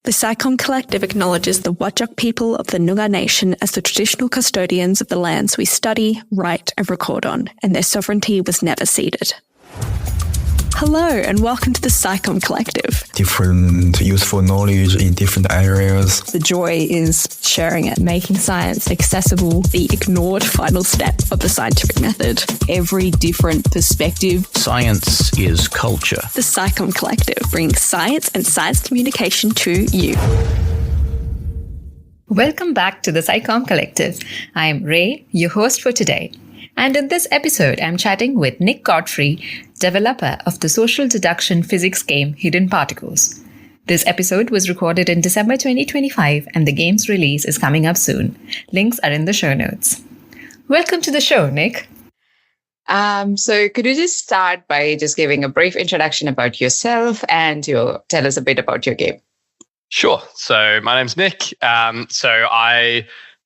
The SciComm Collective acknowledges the Whadjuk people of the Noongar Nation as the traditional custodians of the lands we study, write and record on, and their sovereignty was never ceded. Hello and welcome to the SciComm Collective. Different useful knowledge in different areas. The joy is sharing it, making science accessible, the ignored final step of the scientific method. Every different perspective. Science is culture. The SciComm Collective, bringing science and science communication to you. Welcome back to the SciComm Collective. I'm Ray, your host for today. And in this episode, I'm chatting with Nick Godfrey, developer of the social deduction physics game Hidden Particles. This episode was recorded in December 2025 and the game's release is coming up soon. Links are in the show notes. Welcome to the show, Nick. So could you just start by just giving a brief introduction about yourself and tell us a bit about your game? Sure. So my name's Nick.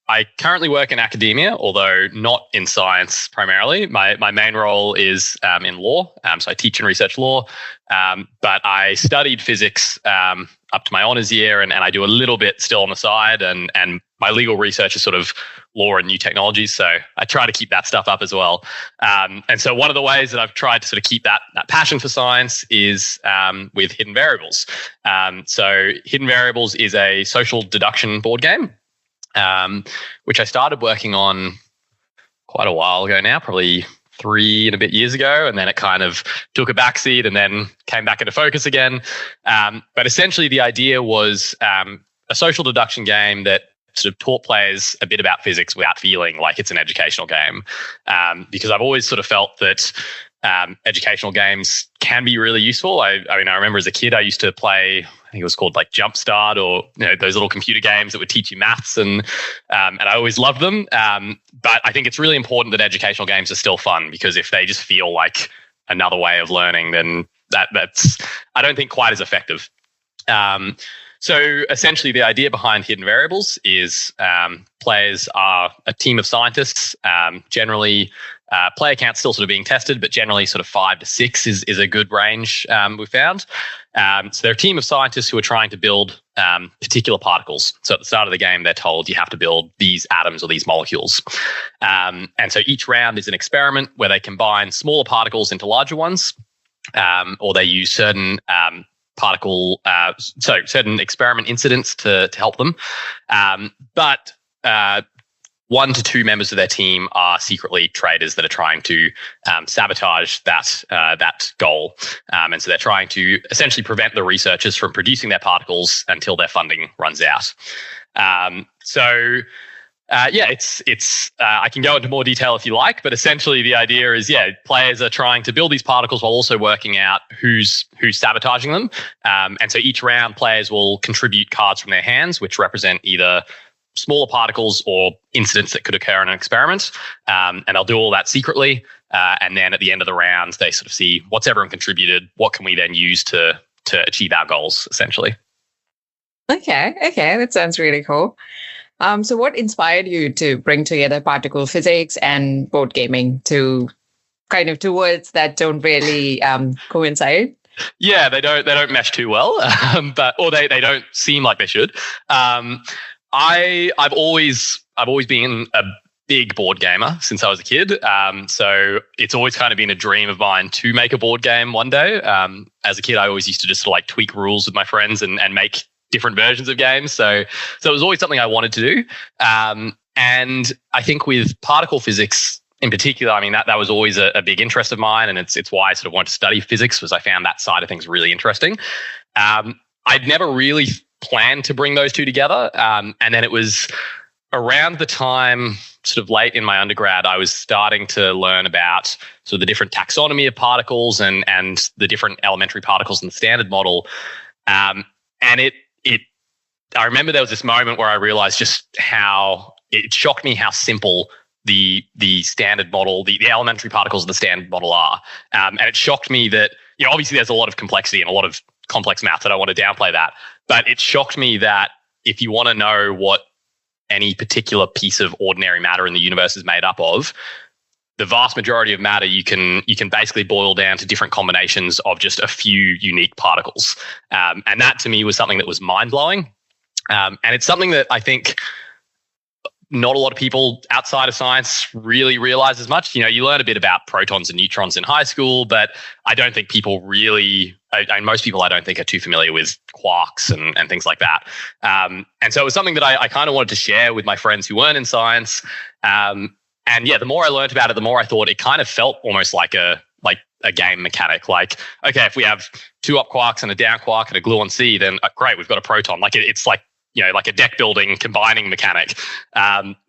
I currently work in academia, although not in science primarily. My main role is in law, so I teach and research law. But I studied physics up to my honours year, and I do a little bit still on the side. And my legal research is sort of law and new technologies, so I try to keep that stuff up as well. And so one of the ways that I've tried to sort of keep that passion for science is with Hidden Variables. So Hidden Variables is a social deduction board game. Which I started working on quite a while ago now, probably 3 and a bit years ago. And then it kind of took a backseat and then came back into focus again. But essentially the idea was a social deduction game that sort of taught players a bit about physics without feeling like it's an educational game. Because I've always sort of felt that educational games can be really useful. I remember as a kid, I used to play, I think it was called like Jumpstart, or those little computer games that would teach you maths, and I always loved them. But I think it's really important that educational games are still fun, because if they just feel like another way of learning, then that's I don't think quite as effective. So essentially, the idea behind Hidden Variables is players are a team of scientists. Generally, player count's still sort of being tested, but generally sort of 5 to 6 is a good range we've found. So they're a team of scientists who are trying to build particular particles. So at the start of the game, they're told you have to build these atoms or these molecules. And so each round is an experiment where they combine smaller particles into larger ones, or they use certain certain experiment incidents to help them. But 1 to 2 members of their team are secretly traitors that are trying to sabotage that goal. And so they're trying to essentially prevent the researchers from producing their particles until their funding runs out. It's I can go into more detail if you like, but essentially the idea is, players are trying to build these particles while also working out who's sabotaging them. And so each round, players will contribute cards from their hands, which represent either smaller particles or incidents that could occur in an experiment. And they'll do all that secretly. And then at the end of the round, they sort of see what's everyone contributed, what can we then use to achieve our goals, essentially. Okay, that sounds really cool. So what inspired you to bring together particle physics and board gaming to kind of two words that don't really coincide? Yeah, they don't mesh too well, or they don't seem like they should. I've always been a big board gamer since I was a kid. So it's always kind of been a dream of mine to make a board game one day. As a kid, I always used to just sort of like tweak rules with my friends and make different versions of games. So it was always something I wanted to do. And I think with particle physics in particular, I mean, that was always a big interest of mine. And it's why I sort of wanted to study physics, was I found that side of things really interesting. I'd never really planned to bring those two together. And then it was around the time, sort of late in my undergrad, I was starting to learn about sort of the different taxonomy of particles and the different elementary particles in the standard model. And I remember there was this moment where I realized just how it shocked me how simple the standard model, the elementary particles of the standard model are. And it shocked me that, obviously there's a lot of complexity and a lot of complex math. I don't want to downplay that. But it shocked me that if you want to know what any particular piece of ordinary matter in the universe is made up of, the vast majority of matter you can basically boil down to different combinations of just a few unique particles. And that to me was something that was mind-blowing. And it's something that I think not a lot of people outside of science really realize as much. You learn a bit about protons and neutrons in high school, but I don't think people really, most people I don't think are too familiar with quarks and things like that. And so it was something that I kind of wanted to share with my friends who weren't in science. And yeah, the more I learned about it, the more I thought it kind of felt almost like a game mechanic. Like, okay, if we have 2 up quarks and a down quark and a gluon C, then great, we've got a proton. Like it's like, like a deck building combining mechanic.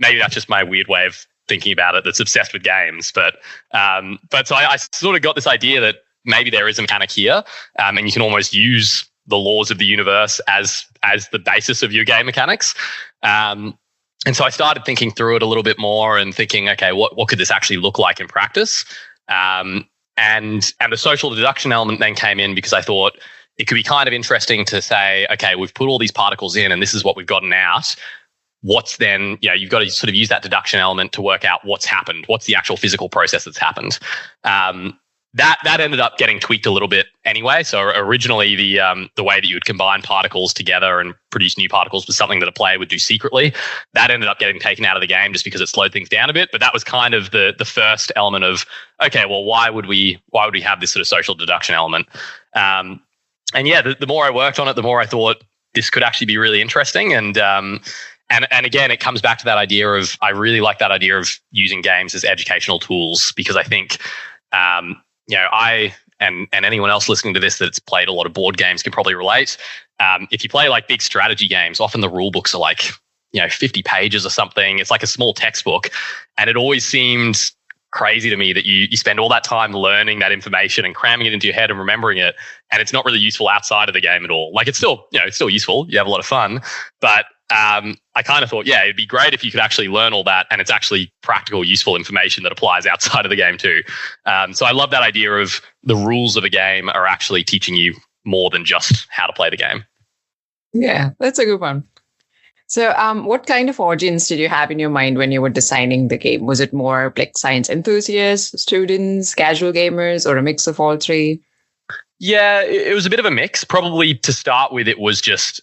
Maybe that's just my weird way of thinking about it that's obsessed with games. But so I sort of got this idea that maybe there is a mechanic here, and you can almost use the laws of the universe as the basis of your game mechanics. And so I started thinking through it a little bit more and thinking, okay, what could this actually look like in practice? And the social deduction element then came in because I thought, it could be kind of interesting to say, okay, we've put all these particles in and this is what we've gotten out. What's then, you've got to sort of use that deduction element to work out what's happened. What's the actual physical process that's happened? That ended up getting tweaked a little bit anyway. So originally the way that you would combine particles together and produce new particles was something that a player would do secretly. That ended up getting taken out of the game just because it slowed things down a bit. But that was kind of the first element of, okay, well, why would we have this sort of social deduction element? And yeah, the more I worked on it, the more I thought this could actually be really interesting. And again, it comes back to that idea of, I really like that idea of using games as educational tools, because I think, I and anyone else listening to this that's played a lot of board games can probably relate. If you play like big strategy games, often the rule books are like, 50 pages or something. It's like a small textbook. And it always seemed crazy to me that you spend all that time learning that information and cramming it into your head and remembering it, and it's not really useful outside of the game at all. Like it's still useful. You have a lot of fun, but I kind of thought, it'd be great if you could actually learn all that and it's actually practical, useful information that applies outside of the game too. So I love that idea of the rules of a game are actually teaching you more than just how to play the game. Yeah, that's a good one. So what kind of audience did you have in your mind when you were designing the game? Was it more like science enthusiasts, students, casual gamers, or a mix of all three? Yeah, it was a bit of a mix. Probably to start with, it was just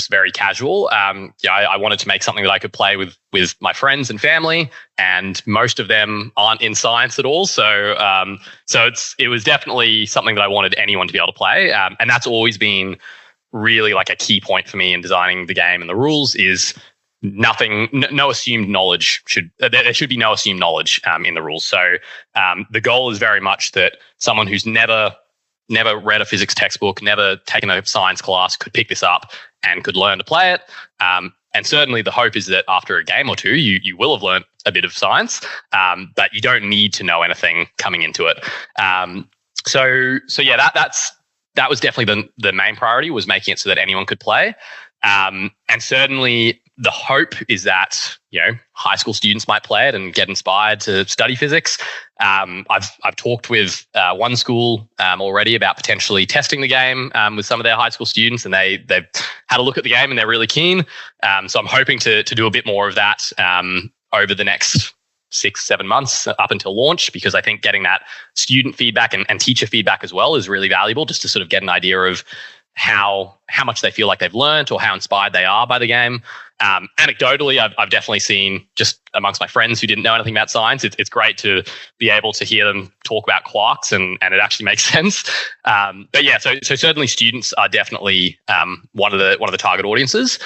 very casual. I wanted to make something that I could play with my friends and family, and most of them aren't in science at all. So it was definitely something that I wanted anyone to be able to play, and that's always been really like a key point for me in designing the game and the rules is no assumed knowledge there should be no assumed knowledge in the rules. So the goal is very much that someone who's never read a physics textbook, never taken a science class could pick this up and could learn to play it. And certainly the hope is that after a game or two, you will have learned a bit of science, but you don't need to know anything coming into it. So yeah, that was definitely the main priority, was making it so that anyone could play. And certainly the hope is that, high school students might play it and get inspired to study physics. I've talked with one school already about potentially testing the game with some of their high school students, and they've had a look at the game and they're really keen. So I'm hoping to do a bit more of that over the next 6-7 months up until launch, because I think getting that student feedback and teacher feedback as well is really valuable, just to sort of get an idea of how much they feel like they've learned or how inspired they are by the game. Anecdotally, I've definitely seen, just amongst my friends who didn't know anything about science, it's great to be able to hear them talk about quarks and it actually makes sense. But yeah, so certainly students are definitely one of the target audiences.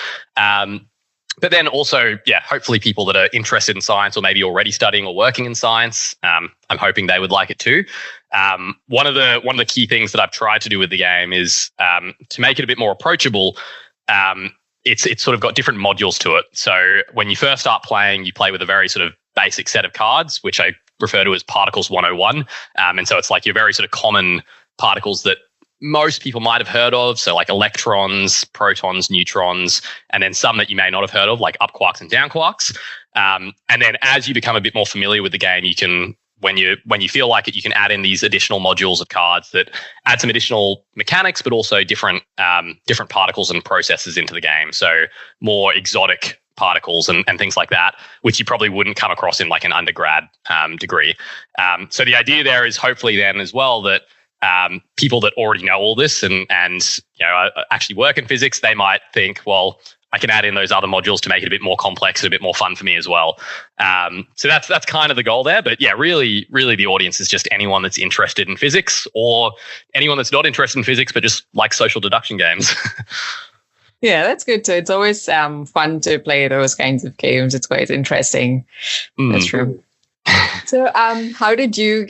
But then also, hopefully people that are interested in science or maybe already studying or working in science, I'm hoping they would like it too. One of the key things that I've tried to do with the game is to make it a bit more approachable. It's sort of got different modules to it. So when you first start playing, you play with a very sort of basic set of cards, which I refer to as Particles 101. And so it's like your very sort of common particles that most people might have heard of. So like electrons, protons, neutrons, and then some that you may not have heard of, like up quarks and down quarks. And then as you become a bit more familiar with the game, you can, when you feel like it, you can add in these additional modules of cards that add some additional mechanics, but also different particles and processes into the game. So more exotic particles and things like that, which you probably wouldn't come across in like an undergrad degree. So the idea there is hopefully then as well that people that already know all this and actually work in physics, they might think, well, I can add in those other modules to make it a bit more complex and a bit more fun for me as well. So that's kind of the goal there. But yeah, really the audience is just anyone that's interested in physics or anyone that's not interested in physics but just likes social deduction games. Yeah, that's good too. It's always fun to play those kinds of games. It's quite interesting. That's true. So how did you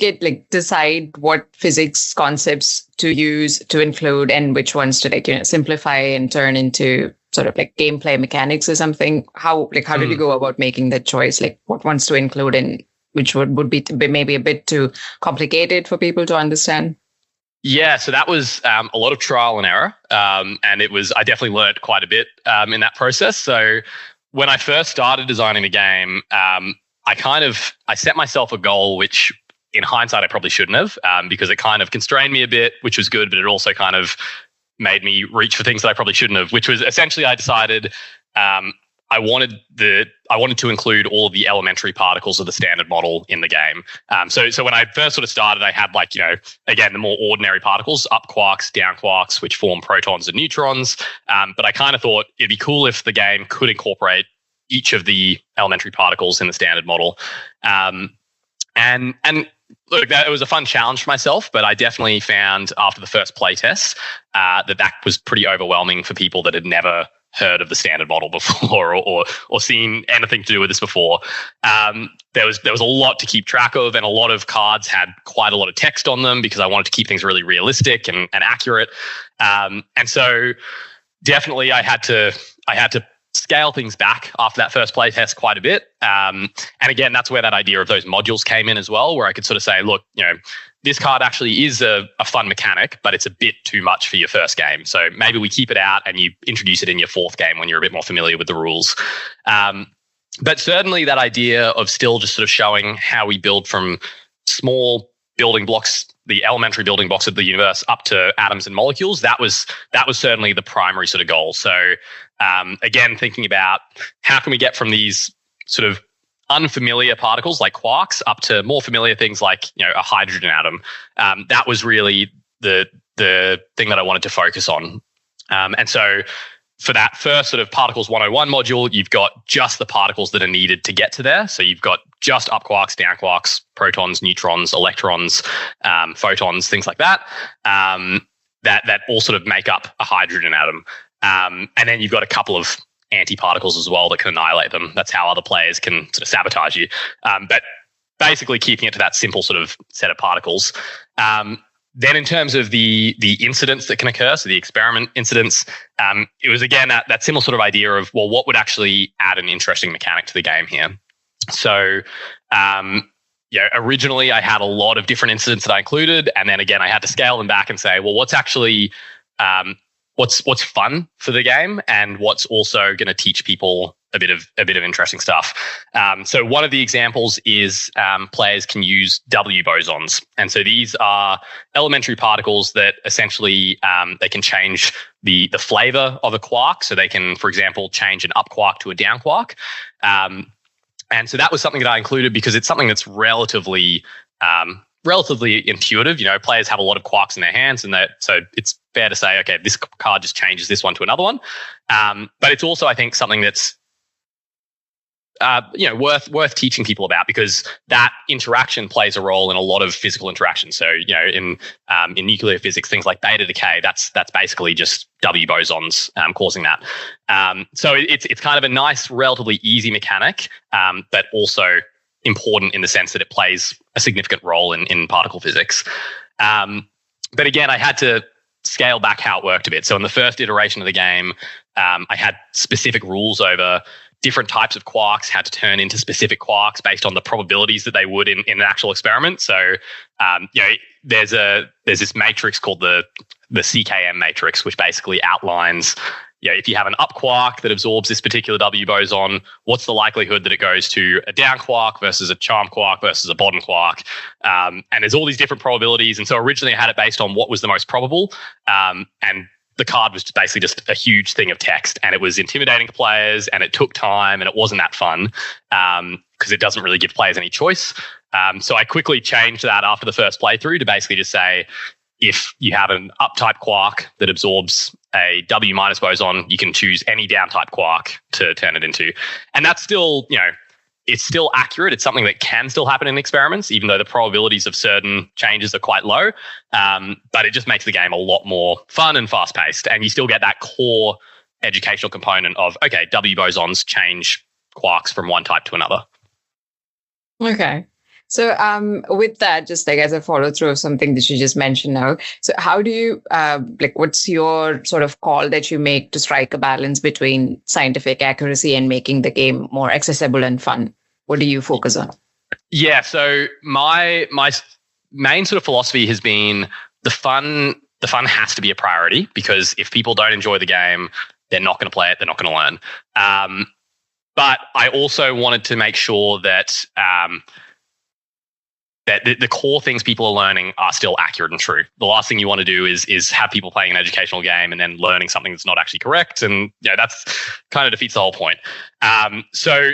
decide what physics concepts to use, to include, and which ones to simplify and turn into sort of like gameplay mechanics or something? How did you go about making that choice? Like what ones to include and which would be maybe a bit too complicated for people to understand? Yeah, so that was a lot of trial and error. And I definitely learned quite a bit in that process. So when I first started designing the game, I set myself a goal, which in hindsight, I probably shouldn't have, because it kind of constrained me a bit, which was good, but it also kind of made me reach for things that I probably shouldn't have, which was essentially I decided I wanted to include all of the elementary particles of the standard model in the game. So when I first sort of started, I had again, the more ordinary particles, up quarks, down quarks, which form protons and neutrons. But I kind of thought it'd be cool if the game could incorporate each of the elementary particles in the standard model. And look, it was a fun challenge for myself, but I definitely found after the first playtest that was pretty overwhelming for people that had never heard of the standard model before or seen anything to do with this before. There was a lot to keep track of, and a lot of cards had quite a lot of text on them because I wanted to keep things really realistic and accurate. And so definitely I had to scale things back after that first play test quite a bit. And again, that's where that idea of those modules came in as well, where I could sort of say, look, this card actually is a fun mechanic, but it's a bit too much for your first game. So maybe we keep it out and you introduce it in your fourth game when you're a bit more familiar with the rules. But certainly that idea of still just sort of showing how we build from small building blocks, the elementary building blocks of the universe, up to atoms and molecules, that was certainly the primary sort of goal. So again, thinking about how can we get from these sort of unfamiliar particles like quarks up to more familiar things like a hydrogen atom. That was really the thing that I wanted to focus on. And so for that first sort of Particles 101 module, you've got just the particles that are needed to get to there. So you've got just up quarks, down quarks, protons, neutrons, electrons, photons, things like that, that all sort of make up a hydrogen atom. And then you've got a couple of antiparticles as well that can annihilate them. That's how other players can sort of sabotage you. But basically keeping it to that simple sort of set of particles. Then in terms of the incidents that can occur, so the experiment incidents, it was again that similar sort of idea of, well, what would actually add an interesting mechanic to the game here? So originally I had a lot of different incidents that I included, and then again I had to scale them back and say, well, what's actually what's fun for the game, and what's also going to teach people a bit of interesting stuff. So one of the examples is players can use W bosons, and so these are elementary particles that essentially they can change the flavor of a quark. So they can, for example, change an up quark to a down quark. And so that was something that I included because it's something that's relatively intuitive. Players have a lot of quarks in their hands, and so it's fair to say, okay, this card just changes this one to another one. But it's also, I think, something that's worth teaching people about, because that interaction plays a role in a lot of physical interactions. So, in nuclear physics, things like beta decay, that's basically just W bosons causing that. So it's kind of a nice, relatively easy mechanic, but also important in the sense that it plays a significant role in particle physics. But again, I had to scale back how it worked a bit. So in the first iteration of the game, I had specific rules over different types of quarks had to turn into specific quarks based on the probabilities that they would in an actual experiment. So, there's this matrix called the CKM matrix, which basically outlines, if you have an up quark that absorbs this particular W boson, what's the likelihood that it goes to a down quark versus a charm quark versus a bottom quark? And there's all these different probabilities. And so originally I had it based on what was the most probable. And the card was basically just a huge thing of text, and it was intimidating to players, and it took time, and it wasn't that fun because it doesn't really give players any choice. So I quickly changed that after the first playthrough to basically just say, if you have an up-type quark that absorbs a W- boson, you can choose any down-type quark to turn it into. And that's still, it's still accurate. It's something that can still happen in experiments, even though the probabilities of certain changes are quite low. But it just makes the game a lot more fun and fast-paced. And you still get that core educational component of, okay, W bosons change quarks from one type to another. Okay. So with that, just like as a follow through of something that you just mentioned now, so how do you, what's your sort of call that you make to strike a balance between scientific accuracy and making the game more accessible and fun? What do you focus on? Yeah, so my main sort of philosophy has been the fun has to be a priority, because if people don't enjoy the game, they're not going to play it, they're not going to learn. But I also wanted to make sure that that the core things people are learning are still accurate and true. The last thing you want to do is have people playing an educational game and then learning something that's not actually correct. And that's kind of defeats the whole point. So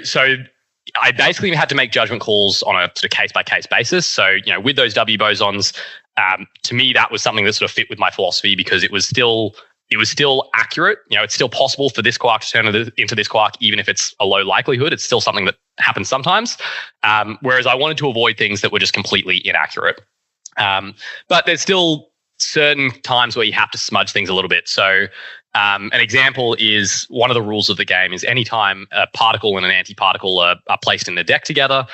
I basically had to make judgment calls on a sort of case-by-case basis. So, with those W bosons, to me, that was something that sort of fit with my philosophy, because it was still accurate. It's still possible for this quark to turn into this quark, even if it's a low likelihood. It's still something that happens sometimes. Whereas I wanted to avoid things that were just completely inaccurate. But there's still certain times where you have to smudge things a little bit. So an example is, one of the rules of the game is anytime a particle and an antiparticle are placed in the deck together,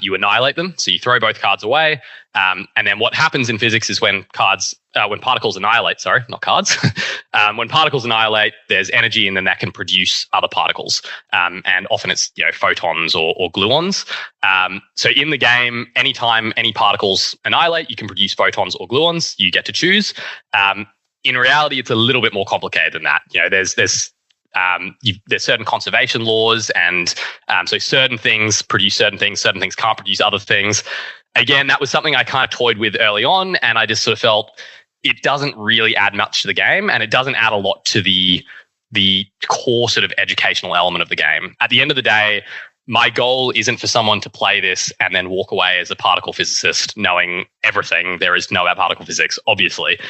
you annihilate them. So you throw both cards away. And then what happens in physics is when particles annihilate, when particles annihilate, there's energy, and then that can produce other particles. And often it's photons or gluons. So in the game, anytime any particles annihilate, you can produce photons or gluons. You get to choose. In reality, it's a little bit more complicated than that. There's certain conservation laws, and so certain things produce certain things can't produce other things. Again, that was something I kind of toyed with early on, and I just sort of felt it doesn't really add much to the game, and it doesn't add a lot to the core sort of educational element of the game. At the end of the day, my goal isn't for someone to play this and then walk away as a particle physicist knowing everything there is to know about particle physics, obviously.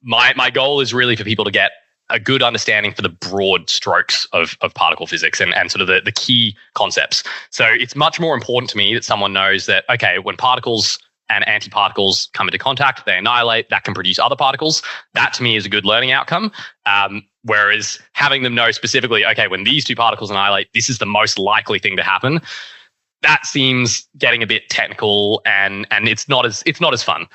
My goal is really for people to get a good understanding for the broad strokes of particle physics and sort of the key concepts. So it's much more important to me that someone knows that, okay, when particles and antiparticles come into contact, they annihilate, that can produce other particles. That to me is a good learning outcome. Whereas having them know specifically, okay, when these two particles annihilate, this is the most likely thing to happen. That seems getting a bit technical, and it's not as fun.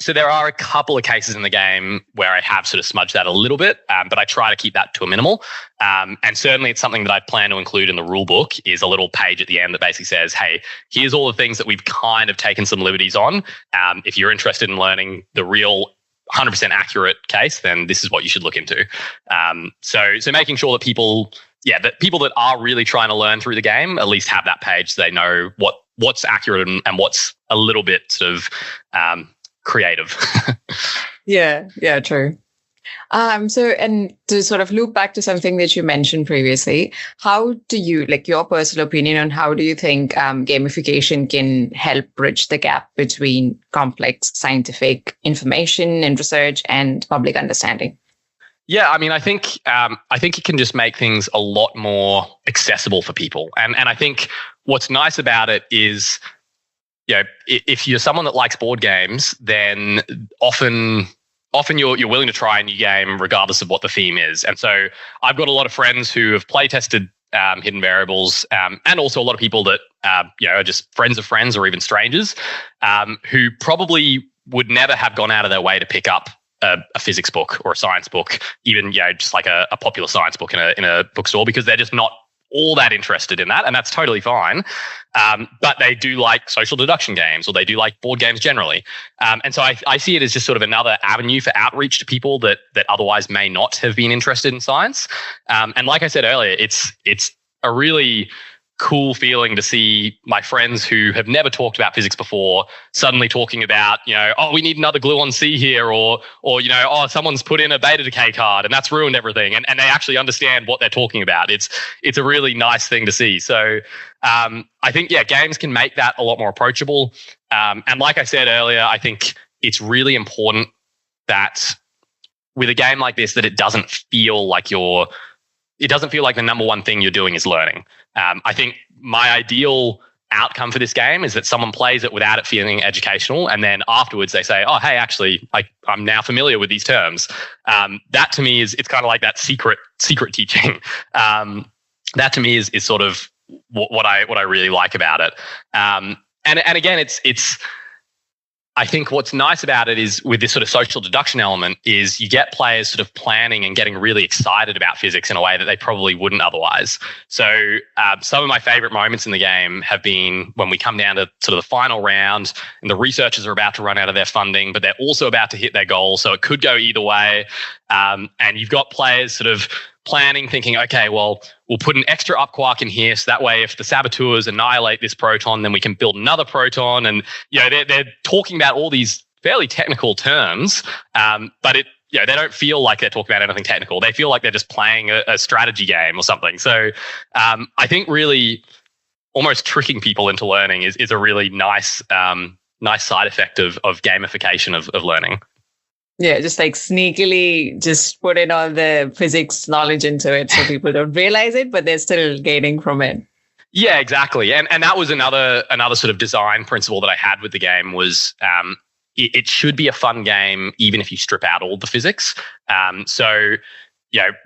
So there are a couple of cases in the game where I have sort of smudged that a little bit, but I try to keep that to a minimal. And certainly it's something that I plan to include in the rule book, is a little page at the end that basically says, hey, here's all the things that we've kind of taken some liberties on. If you're interested in learning the real 100% accurate case, then this is what you should look into. So making sure that people that are really trying to learn through the game at least have that page, so they know what's accurate and what's a little bit sort of creative. Yeah, true. So, and to sort of loop back to something that you mentioned previously, how do you, your personal opinion on how do you think gamification can help bridge the gap between complex scientific information and research and public understanding? Yeah, I mean, I think it can just make things a lot more accessible for people. And I think what's nice about it is, if you're someone that likes board games, then often you're willing to try a new game regardless of what the theme is. And so I've got a lot of friends who have play tested hidden variables, and also a lot of people that are just friends of friends or even strangers, who probably would never have gone out of their way to pick up a physics book or a science book, even just like a popular science book in a bookstore, because they're just not all that interested in that, and that's totally fine. But they do like social deduction games, or they do like board games generally. And so I see it as just sort of another avenue for outreach to people that otherwise may not have been interested in science. And like I said earlier, it's a really cool feeling to see my friends who have never talked about physics before suddenly talking about, oh, we need another gluon C here, or oh, someone's put in a beta decay card and that's ruined everything, and they actually understand what they're talking about. It's a really nice thing to see. So I think games can make that a lot more approachable. And like I said earlier, I think it's really important that with a game like this, that it doesn't feel like the number one thing you're doing is learning. I think my ideal outcome for this game is that someone plays it without it feeling educational, and then afterwards they say, oh, hey, actually, I'm now familiar with these terms. That to me it's kind of like that secret teaching. That to me is sort of what I really like about it. And again, it's I think what's nice about it is with this sort of social deduction element is you get players sort of planning and getting really excited about physics in a way that they probably wouldn't otherwise. So some of my favorite moments in the game have been when we come down to sort of the final round and the researchers are about to run out of their funding, but they're also about to hit their goal. So it could go either way. And you've got players sort of planning, thinking, okay, well, we'll put an extra up quark in here, so that way if the saboteurs annihilate this proton, then we can build another proton. And they're talking about all these fairly technical terms, but they don't feel like they're talking about anything technical. They feel like they're just playing a strategy game or something. So I think really almost tricking people into learning is a really nice side effect of gamification of learning. Yeah, just like sneakily just put in all the physics knowledge into it so people don't realize it, but they're still gaining from it. Yeah, exactly. And that was another sort of design principle that I had with the game was it should be a fun game even if you strip out all the physics. So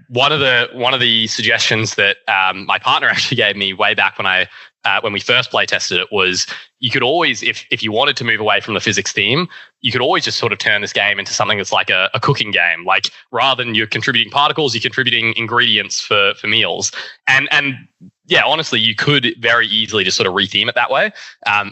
one of the suggestions that my partner actually gave me way back when we first play tested it was you could always, if you wanted to move away from the physics theme, you could always just sort of turn this game into something that's like a cooking game. Like rather than you're contributing particles, you're contributing ingredients for meals. And yeah, honestly, you could very easily just sort of retheme it that way.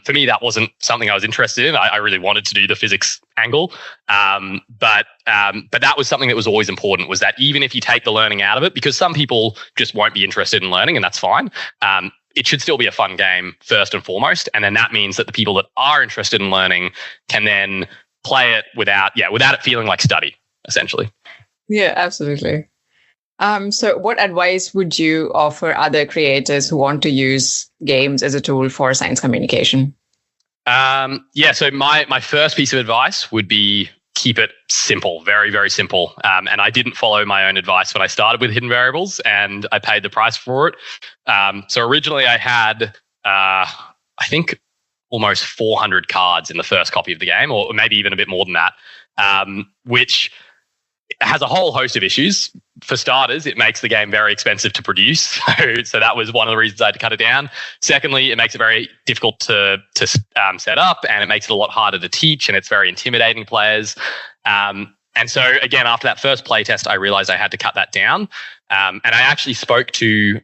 For me, that wasn't something I was interested in. I really wanted to do the physics angle. But that was something that was always important, was that even if you take the learning out of it, because some people just won't be interested in learning, and that's fine. It should still be a fun game first and foremost. And then that means that the people that are interested in learning can then play it without it feeling like study, essentially. Yeah, absolutely. So what advice would you offer other creators who want to use games as a tool for science communication? So my first piece of advice would be keep it simple, very, very simple. And I didn't follow my own advice when I started with hidden variables, and I paid the price for it. So originally I had, I think, almost 400 cards in the first copy of the game, or maybe even a bit more than that, which has a whole host of issues. For starters, it makes the game very expensive to produce. So that was one of the reasons I had to cut it down. Secondly, it makes it very difficult to set up, and it makes it a lot harder to teach, and it's very intimidating players. And so again, after that first playtest, I realized I had to cut that down. And I actually spoke to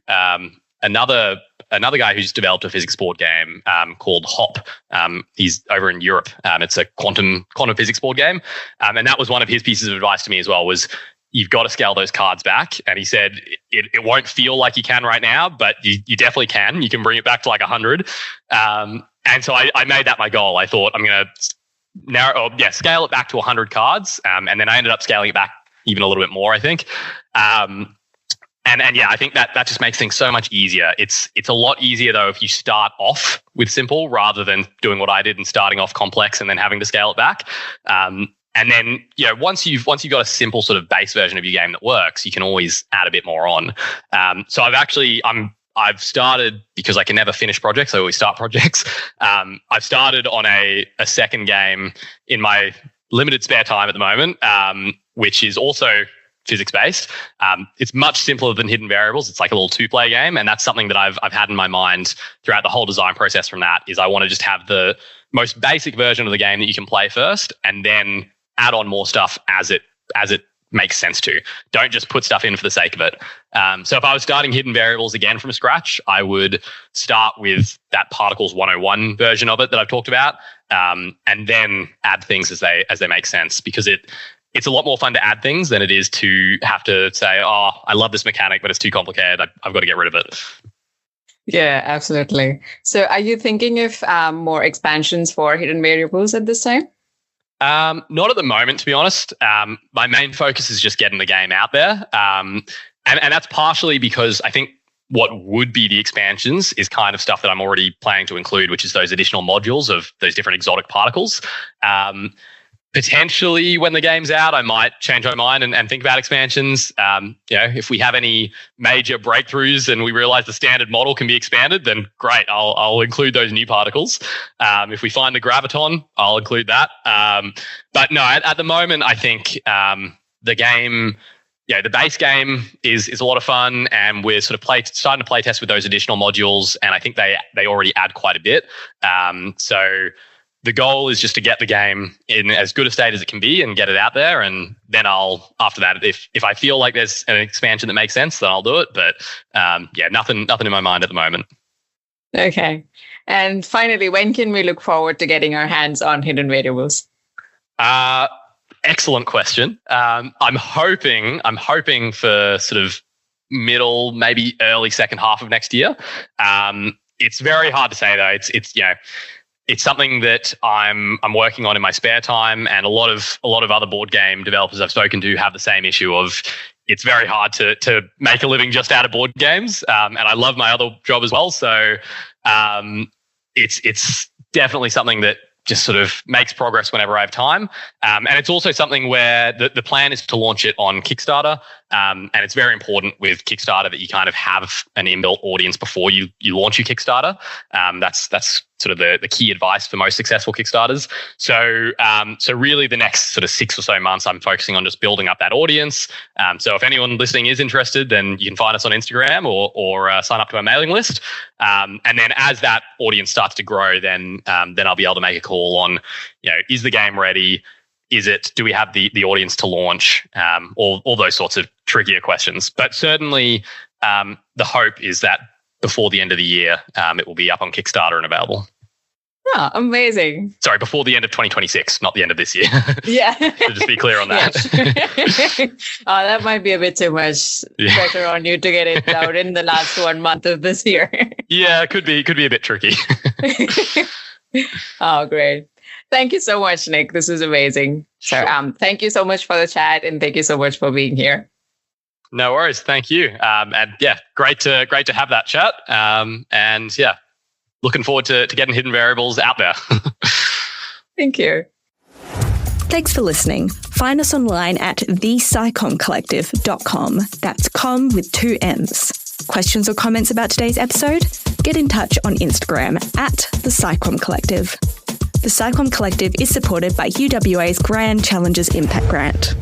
another guy who's developed a physics board game called Hop. He's over in Europe. It's a quantum physics board game. And that was one of his pieces of advice to me as well, was you've got to scale those cards back. And he said, it won't feel like you can right now, but you definitely can. You can bring it back to like 100. And so I made that my goal. I thought I'm going to scale it back to 100 cards. And then I ended up scaling it back even a little bit more, I think. And I think that just makes things so much easier. It's a lot easier though if you start off with simple rather than doing what I did and starting off complex and then having to scale it back. And then once you've got a simple sort of base version of your game that works, you can always add a bit more on. So I've started, because I can never finish projects, I always start projects. I've started on a second game in my limited spare time at the moment, which is also physics-based. It's much simpler than hidden variables. It's like a little 2-player game, and that's something that I've had in my mind throughout the whole design process. From that is I want to just have the most basic version of the game that you can play first, and then add on more stuff as it makes sense to. Don't just put stuff in for the sake of it. So if I was starting hidden variables again from scratch, I would start with that Particles 101 version of it that I've talked about, and then add things as they make sense, because it's a lot more fun to add things than it is to have to say, oh, I love this mechanic, but it's too complicated. I've got to get rid of it. Yeah, absolutely. So are you thinking of more expansions for hidden variables at this time? Not at the moment, to be honest. My main focus is just getting the game out there. And that's partially because I think what would be the expansions is kind of stuff that I'm already planning to include, which is those additional modules of those different exotic particles. Potentially, when the game's out, I might change my mind and think about expansions. If we have any major breakthroughs and we realize the standard model can be expanded, then great, I'll include those new particles. If we find the graviton, I'll include that. But no, at the moment, I think the game, the base game is a lot of fun, and we're sort of starting to play test with those additional modules, and I think they already add quite a bit. So the goal is just to get the game in as good a state as it can be and get it out there. And then after that, if I feel like there's an expansion that makes sense, then I'll do it. But nothing in my mind at the moment. Okay. And finally, when can we look forward to getting our hands on hidden variables? Excellent question. I'm hoping for sort of middle, maybe early second half of next year. It's very hard to say though. It's something that I'm working on in my spare time, and a lot of other board game developers I've spoken to have the same issue of it's very hard to make a living just out of board games. And I love my other job as well, so it's definitely something that just sort of makes progress whenever I have time. And it's also something where the plan is to launch it on Kickstarter. And it's very important with Kickstarter that you kind of have an inbuilt audience before you launch your Kickstarter. That's sort of the key advice for most successful Kickstarters. So really the next sort of 6 or so months, I'm focusing on just building up that audience. So if anyone listening is interested, then you can find us on Instagram or sign up to our mailing list. And then as that audience starts to grow, then I'll be able to make a call on, is the game ready? Do we have the audience to launch? All those sorts of trickier questions. But certainly the hope is that before the end of the year, it will be up on Kickstarter and available. Oh, amazing. Sorry, before the end of 2026, not the end of this year. Yeah. So just be clear on that. That might be a bit too much pressure on you to get it out in the last 1 month of this year. Yeah, it could be a bit tricky. Oh, great. Thank you so much, Nick. This is amazing. So thank you so much for the chat, and thank you so much for being here. No worries. Thank you. And yeah, great to have that chat. And yeah, looking forward to getting hidden variables out there. Thank you. Thanks for listening. Find us online at thepsychomcollective.com. That's com with 2 M's. Questions or comments about today's episode? Get in touch on Instagram at the Psychom Collective. The Psychom Collective is supported by UWA's Grand Challenges Impact Grant.